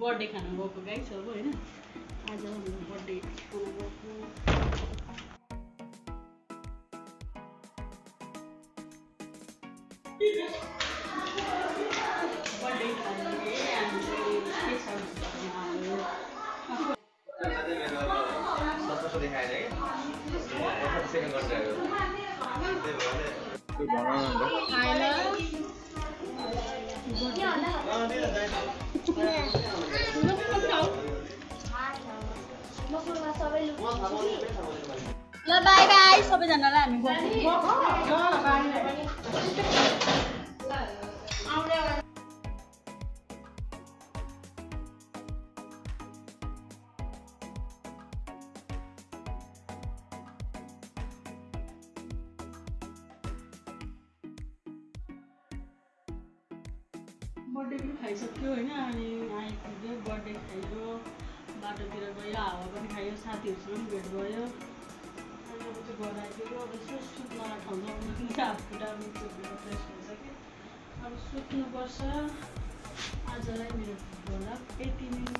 birthday खाना गएको guys अब हैन आज हाम्रो बर्थडे खाना गएको बर्थडे खाना हामीले के छ सस्तो देखाएर है सेकेन्ड गर्दै आयो त्यो ल बाई बाई सबैजनालाई हामी बर्थडे पनि खाइसक्यो होइन अनि आइपुग्यो बर्थडे खायो बाटोतिर गयो हावा पनि खायो साथीहरूसँग पनि भेट भयो अनि अब चाहिँ घर आइपुग्यो अब यसो सुत्नलाई ठाउँ लाउनु कि हातखुट्टा फ्रेस भइसक्यो अब सुत्नुपर्छ आजलाई मेरो भ्लग यति नै